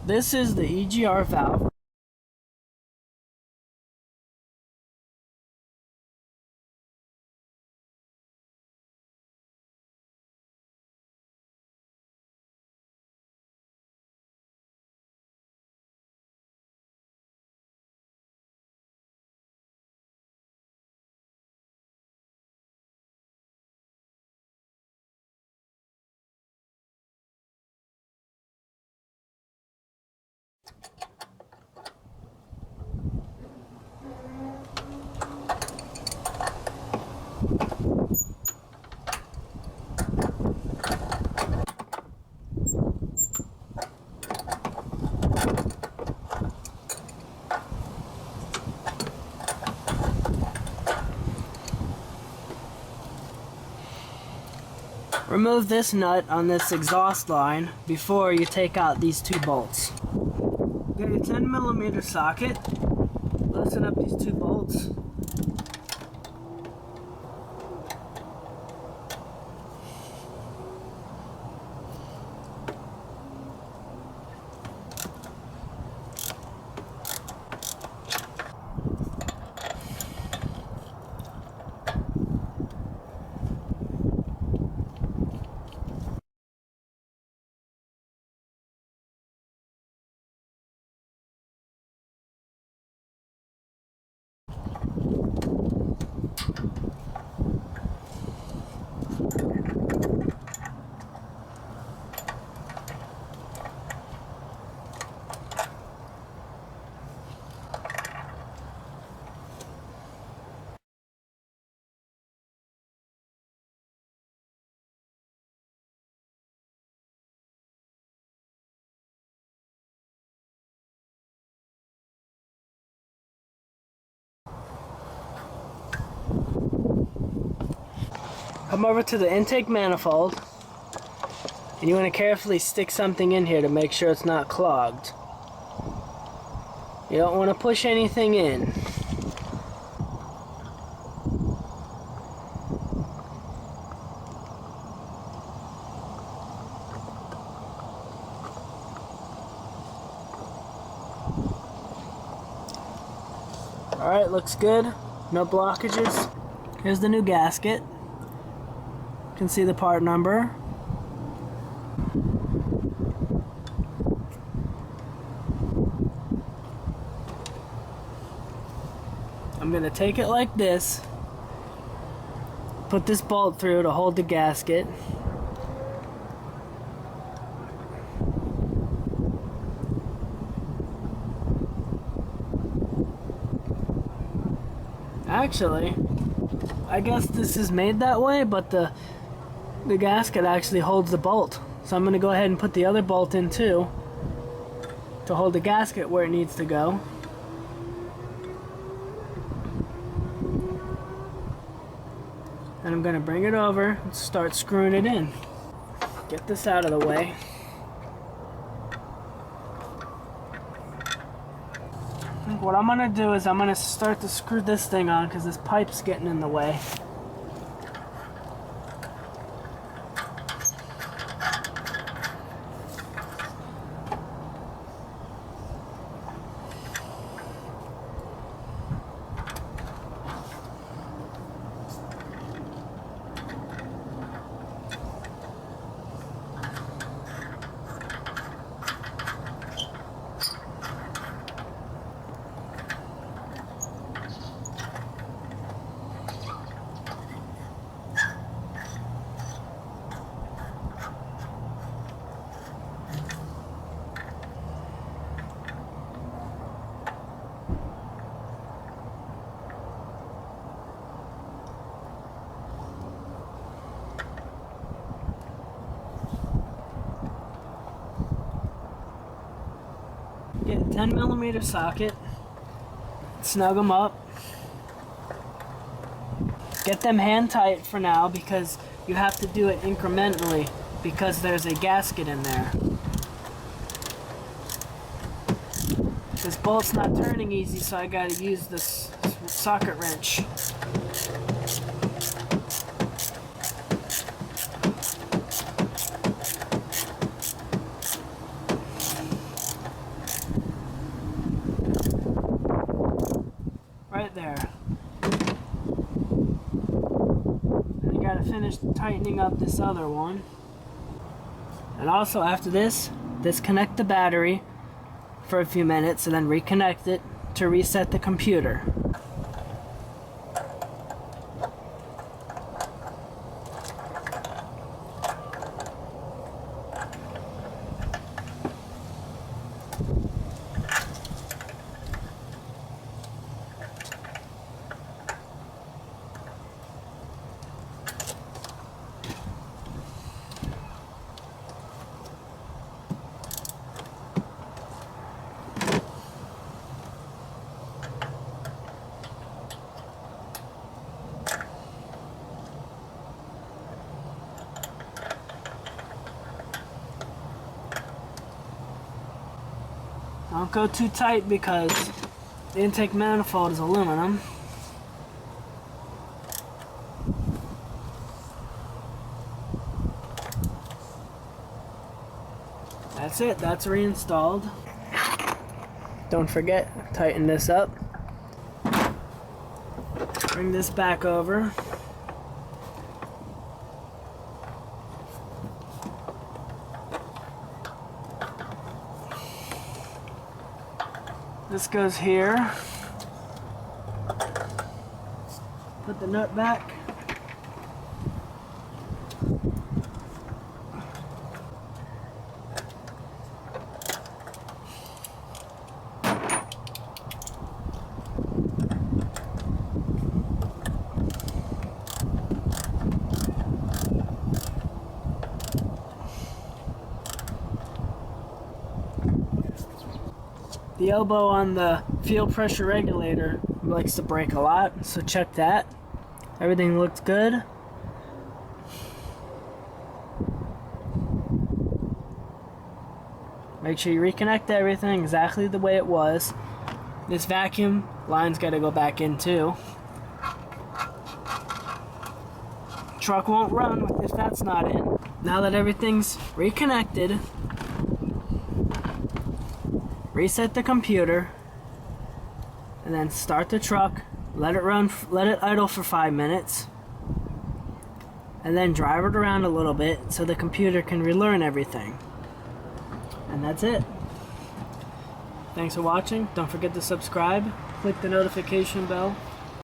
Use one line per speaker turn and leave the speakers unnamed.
This is the EGR valve. Remove this nut on this exhaust line before you take out these two bolts. Get a 10mm socket, loosen up these two bolts. Come over to the intake manifold, and you want to carefully stick something in here to make sure it's not clogged. You don't want to push anything in. Alright, looks good. No blockages. Here's the new gasket. You can see the part number. I'm going to take it like this, put this bolt through to hold the gasket. Actually, I guess this is made that way, but the gasket actually holds the bolt. So I'm going to go ahead and put the other bolt in too to hold the gasket where it needs to go. And I'm going to bring it over and start screwing it in. Get this out of the way. What I'm going to do is I'm going to start to screw this thing on because this pipe's getting in the way. Get a 10mm socket, snug them up. Get them hand tight for now because you have to do it incrementally because there's a gasket in there. This bolt's not turning easy, so I gotta use this socket wrench. finish tightening up this other one. And also after this, disconnect the battery for a few minutes and then reconnect it to reset the computer. Don't go too tight because the intake manifold is aluminum. That's it, that's reinstalled. Don't forget, tighten this up. Bring this back over. This goes here. Put the nut back. The elbow on the fuel pressure regulator likes to break a lot, so check that. Everything looks good. Make sure you reconnect everything exactly the way it was. This vacuum line's got to go back in too. Truck won't run if that's not in. Now that everything's reconnected, reset the computer, and then start the truck, let it run, let it idle for 5 minutes, and then drive it around a little bit so the computer can relearn everything. And that's it. Thanks for watching. Don't forget to subscribe, click the notification bell,